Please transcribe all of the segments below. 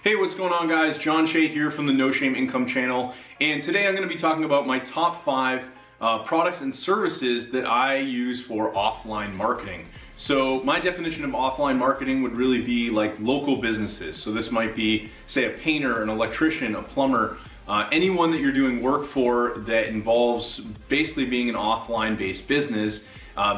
Hey, what's going on, guys? John Shea here from the No Shame Income channel, and today I'm going to be talking about my top 5 products and services that I use for offline marketing. So my definition of offline marketing would really be like local businesses. So this might be, say, a painter, an electrician, a plumber, anyone that you're doing work for that involves basically being an offline based business.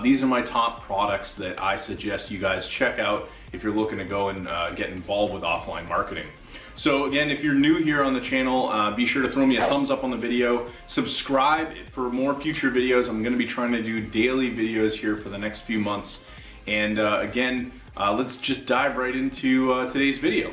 These are my top products that I suggest you guys check out if you're looking to go and get involved with offline marketing. So again, if you're new here on the channel, be sure to throw me a thumbs up on the video. Subscribe for more future videos. I'm going to be trying to do daily videos here for the next few months. And again, let's just dive right into today's video.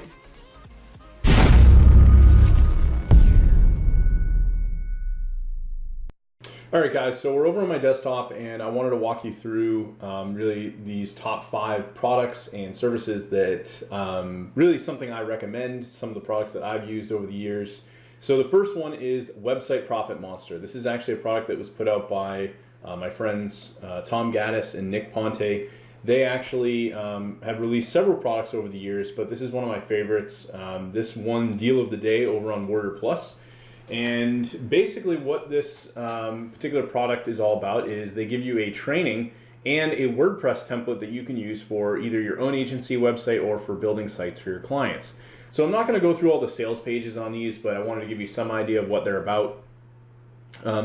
All right, guys, so we're over on my desktop and I wanted to walk you through really these top 5 products and services that really something I recommend, some of the products that I've used over the years. So the first one is Website Profit Monster. This is actually a product that was put out by my friends Tom Gaddis and Nick Ponte. They actually have released several products over the years, but this is one of my favorites. This won Deal of the Day over on Warrior Plus. And basically what this particular product is all about is they give you a training and a WordPress template that you can use for either your own agency website or for building sites for your clients. So I'm not going to go through all the sales pages on these, but I wanted to give you some idea of what they're about.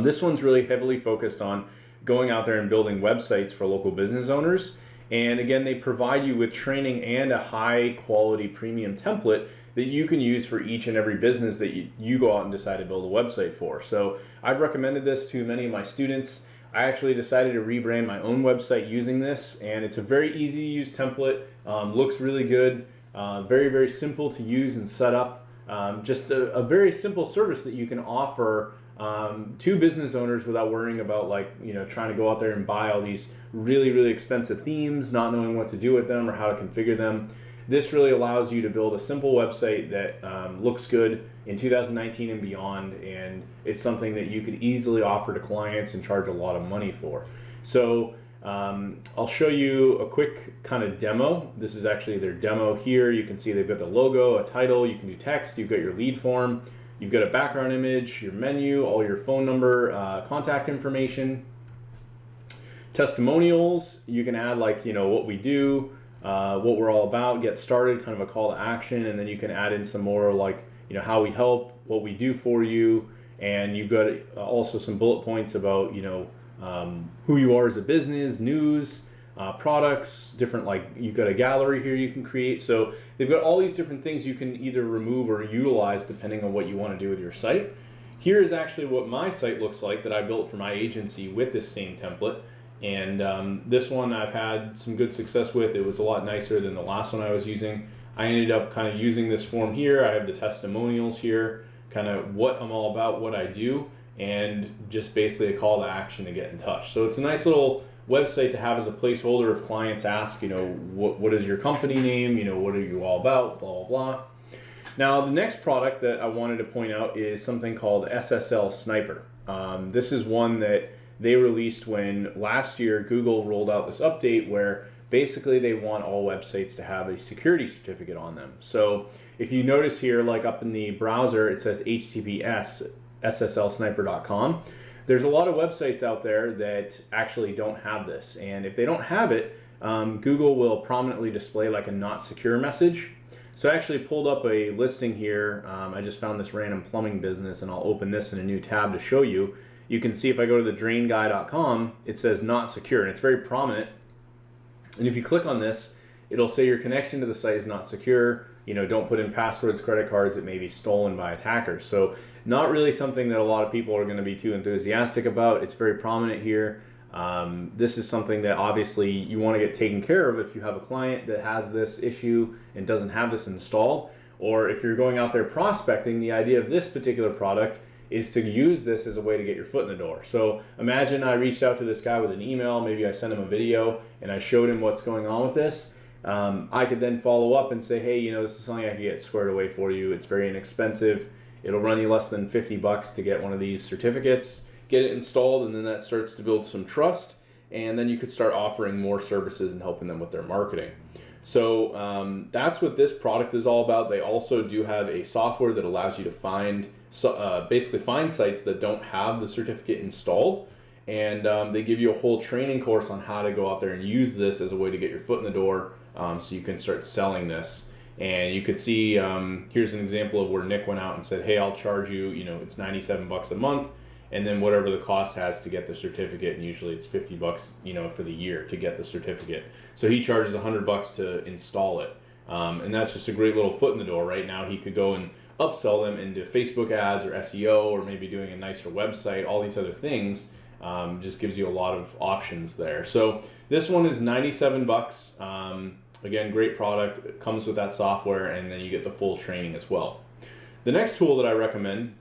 This one's really heavily focused on going out there and building websites for local business owners. And again, they provide you with training and a high quality premium template that you can use for each and every business that you go out and decide to build a website for. So I've recommended this to many of my students. I actually decided to rebrand my own website using this, and it's a very easy to use template, looks really good, very, very simple to use and set up. Just a very simple service that you can offer to business owners without worrying about trying to go out there and buy all these really, really expensive themes, not knowing what to do with them or how to configure them. This really allows you to build a simple website that looks good in 2019 and beyond, and it's something that you could easily offer to clients and charge a lot of money for. So I'll show you a quick kind of demo. This is actually their demo here. You can see they've got the logo, a title, you can do text, you've got your lead form, you've got a background image, your menu, all your phone number, contact information, testimonials. You can add what we do, what we're all about, get started, kind of a call to action, and then you can add in some more how we help, what we do for you, and you've got also some bullet points about who you are as a business, news, products, different, you've got a gallery here you can create. So they've got all these different things you can either remove or utilize depending on what you want to do with your site. Here is actually what my site looks like that I built for my agency with this same template. And this one I've had some good success with. It was a lot nicer than the last one I was using. I ended up kind of using this form here. I have the testimonials here, kind of what I'm all about, what I do, and just basically a call to action to get in touch. So it's a nice little website to have as a placeholder if clients ask, what is your company name, what are you all about, blah, blah, blah. Now the next product that I wanted to point out is something called SSL Sniper. This is one that they released when last year Google rolled out this update where basically they want all websites to have a security certificate on them. So if you notice here, up in the browser, it says HTTPS SSLsniper.com. There's a lot of websites out there that actually don't have this. And if they don't have it, Google will prominently display a not secure message. So I actually pulled up a listing here. I just found this random plumbing business, and I'll open this in a new tab to show you. You can see if I go to the drainguy.com, it says not secure, and it's very prominent. And if you click on this, it'll say your connection to the site is not secure. Don't put in passwords, credit cards that may be stolen by attackers. So not really something that a lot of people are going to be too enthusiastic about. It's very prominent here. This is something that obviously you want to get taken care of if you have a client that has this issue and doesn't have this installed. Or if you're going out there prospecting, the idea of this particular product is to use this as a way to get your foot in the door. So imagine I reached out to this guy with an email, maybe I sent him a video and I showed him what's going on with this. I could then follow up and say, hey, this is something I can get squared away for you. It's very inexpensive. It'll run you less than 50 bucks to get one of these certificates, get it installed, and then that starts to build some trust. And then you could start offering more services and helping them with their marketing. So that's what this product is all about. They also do have a software that allows you to find, basically find sites that don't have the certificate installed. And they give you a whole training course on how to go out there and use this as a way to get your foot in the door, so you can start selling this. And you could see, here's an example of where Nick went out and said, hey, I'll charge you, it's $97 a month, and then whatever the cost has to get the certificate, and usually it's $50, for the year to get the certificate. So he charges $100 to install it. And that's just a great little foot in the door. Right now he could go and upsell them into Facebook ads or SEO, or maybe doing a nicer website, all these other things. Just gives you a lot of options there. So this one is $97. Again, great product. It comes with that software, and then you get the full training as well. The next tool that I recommend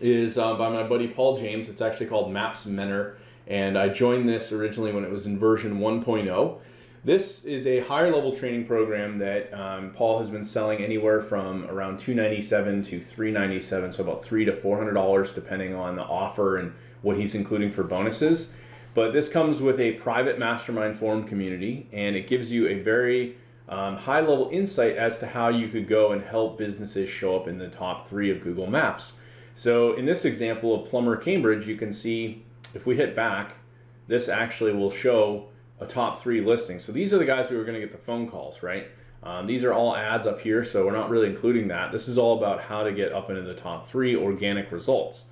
is by my buddy Paul James. It's actually called Maps Mentor, and I joined this originally when it was in version 1.0. This is a higher level training program that Paul has been selling anywhere from around $297 to $397, so about $300 to $400 depending on the offer and what he's including for bonuses. But this comes with a private mastermind forum community, and it gives you a very high level insight as to how you could go and help businesses show up in the top 3 of Google Maps. So in this example of Plumber Cambridge, you can see if we hit back, this actually will show a top 3 listing. So these are the guys who are going to get the phone calls, right? These are all ads up here, so we're not really including that. This is all about how to get up into the top 3 organic results.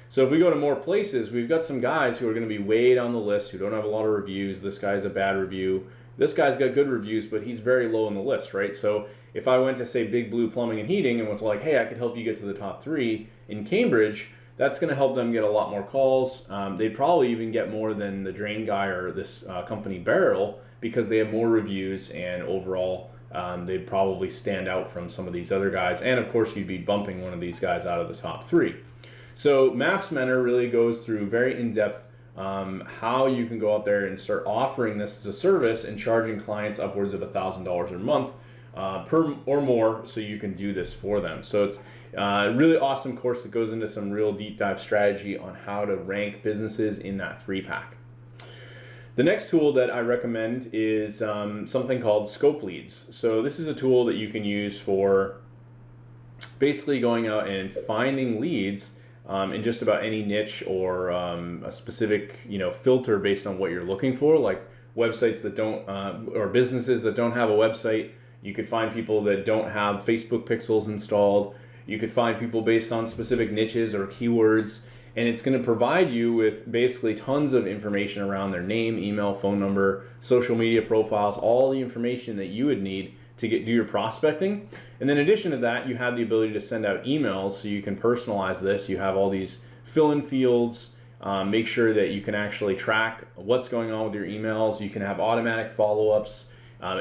So if we go to more places, we've got some guys who are going to be way down the list who don't have a lot of reviews. This guy's a bad review. This guy's got good reviews, but he's very low on the list, right? So if I went to, say, Big Blue Plumbing and Heating and was like, hey, I could help you get to the top 3 in Cambridge, that's going to help them get a lot more calls. They'd probably even get more than the drain guy or this company Beryl, because they have more reviews, and overall they'd probably stand out from some of these other guys. And of course, you'd be bumping one of these guys out of the top 3. So Maps Mentor really goes through very in-depth how you can go out there and start offering this as a service and charging clients upwards of $1,000 a month per or more, so you can do this for them. So it's a really awesome course that goes into some real deep dive strategy on how to rank businesses in that 3-pack. The next tool that I recommend is something called Scope Leads. So this is a tool that you can use for basically going out and finding leads in just about any niche or a specific filter based on what you're looking for, like websites that don't or businesses that don't have a website. You could find people that don't have Facebook pixels installed. You could find people based on specific niches or keywords, and it's going to provide you with basically tons of information around their name, email, phone number, social media profiles, all the information that you would need to do your prospecting. And then in addition to that, you have the ability to send out emails, so you can personalize this. You have all these fill-in fields, make sure that you can actually track what's going on with your emails. You can have automatic follow-ups,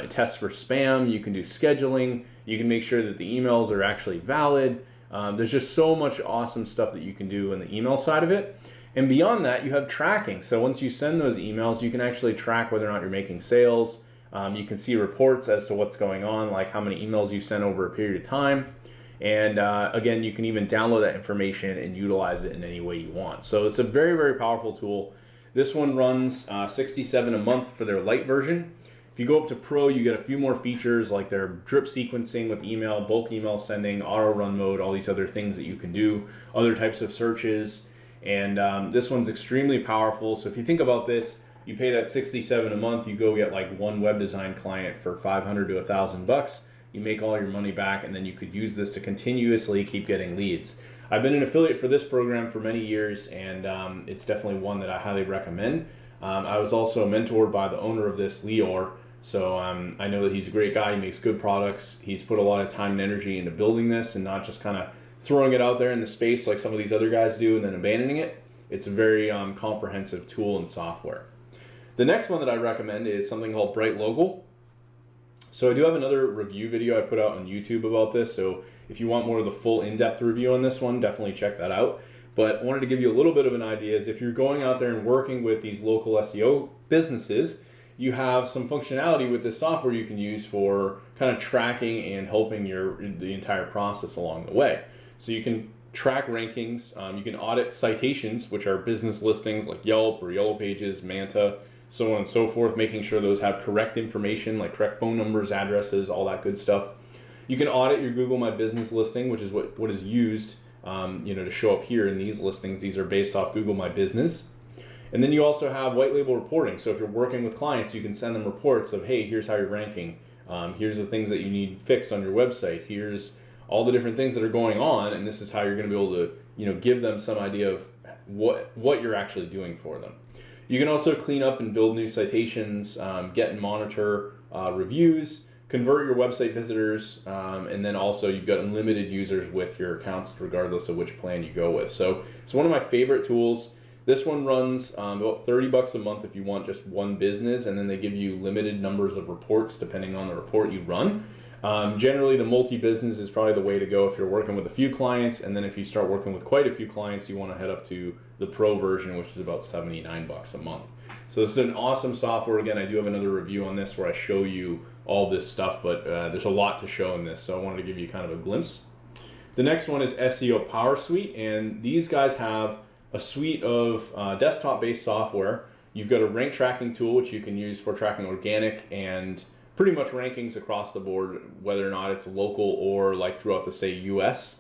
test for spam, you can do scheduling, you can make sure that the emails are actually valid. There's just so much awesome stuff that you can do on the email side of it. And beyond that, you have tracking. So once you send those emails, you can actually track whether or not you're making sales. You can see reports as to what's going on, like how many emails you sent over a period of time. And again, you can even download that information and utilize it in any way you want. So it's a very, very powerful tool. This one runs $67 a month for their light version. If you go up to Pro, you get a few more features like their drip sequencing with email, bulk email sending, auto run mode, all these other things that you can do, other types of searches. And this one's extremely powerful. So if you think about this, you pay that $67 a month, you go get like one web design client for $500 to $1,000. You make all your money back, and then you could use this to continuously keep getting leads. I've been an affiliate for this program for many years, and it's definitely one that I highly recommend. I was also mentored by the owner of this, Lior, so I know that he's a great guy. He makes good products. He's put a lot of time and energy into building this and not just kind of throwing it out there in the space like some of these other guys do and then abandoning it. It's a very comprehensive tool and software. The next one that I recommend is something called Brightlocal. So I do have another review video I put out on YouTube about this, so if you want more of the full in-depth review on this one, definitely check that out. But I wanted to give you a little bit of an idea is if you're going out there and working with these local SEO businesses, you have some functionality with this software you can use for kind of tracking and helping the entire process along the way. So you can track rankings, you can audit citations, which are business listings like Yelp or Yellow Pages, Manta, so on and so forth, making sure those have correct information, like correct phone numbers, addresses, all that good stuff. You can audit your Google My Business listing, which is what is used to show up here in these listings. These are based off Google My Business. And then you also have white label reporting. So if you're working with clients, you can send them reports of, hey, here's how you're ranking. Here's the things that you need fixed on your website. Here's all the different things that are going on, and this is how you're going to be able to, give them some idea of what you're actually doing for them. You can also clean up and build new citations, get and monitor reviews, convert your website visitors, and then also you've got unlimited users with your accounts regardless of which plan you go with. So it's one of my favorite tools. This one runs about $30 a month if you want just one business, and then they give you limited numbers of reports depending on the report you run. Generally, the multi-business is probably the way to go if you're working with a few clients, and then if you start working with quite a few clients, you want to head up to the Pro version, which is about $79 a month. So this is an awesome software. Again, I do have another review on this where I show you all this stuff, but there's a lot to show in this, so I wanted to give you kind of a glimpse. The next one is SEO Power Suite, and these guys have a suite of desktop-based software. You've got a rank tracking tool, which you can use for tracking organic and pretty much rankings across the board, whether or not it's local or like throughout the, say, US.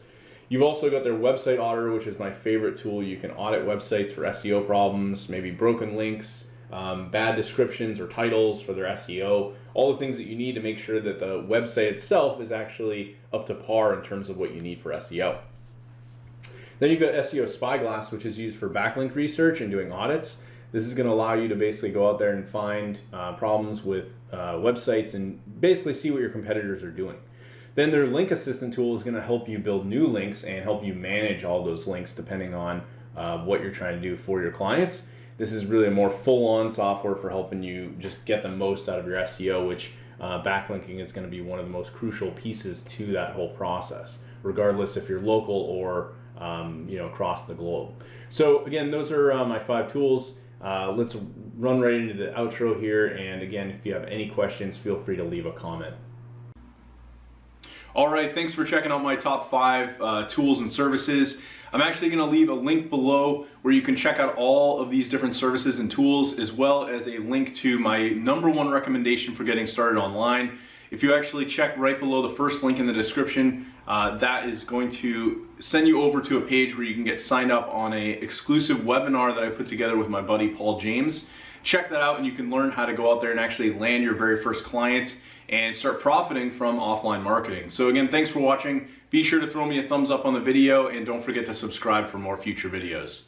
You've also got their website auditor, which is my favorite tool. You can audit websites for SEO problems, maybe broken links, bad descriptions or titles for their SEO, all the things that you need to make sure that the website itself is actually up to par in terms of what you need for SEO. Then you've got SEO Spyglass, which is used for backlink research and doing audits. This is going to allow you to basically go out there and find problems with websites and basically see what your competitors are doing. Then their link assistant tool is going to help you build new links and help you manage all those links depending on what you're trying to do for your clients. This is really a more full-on software for helping you just get the most out of your SEO, which backlinking is going to be one of the most crucial pieces to that whole process, regardless if you're local or across the globe. So again, those are my 5 tools. Let's run right into the outro here, and again, if you have any questions, feel free to leave a comment. All right, thanks for checking out my top 5 tools and services. I'm actually going to leave a link below where you can check out all of these different services and tools, as well as a link to my #1 recommendation for getting started online. If you actually check right below the first link in the description, that is going to send you over to a page where you can get signed up on an exclusive webinar that I put together with my buddy Paul James. Check that out and you can learn how to go out there and actually land your very first client and start profiting from offline marketing. So again, thanks for watching. Be sure to throw me a thumbs up on the video and don't forget to subscribe for more future videos.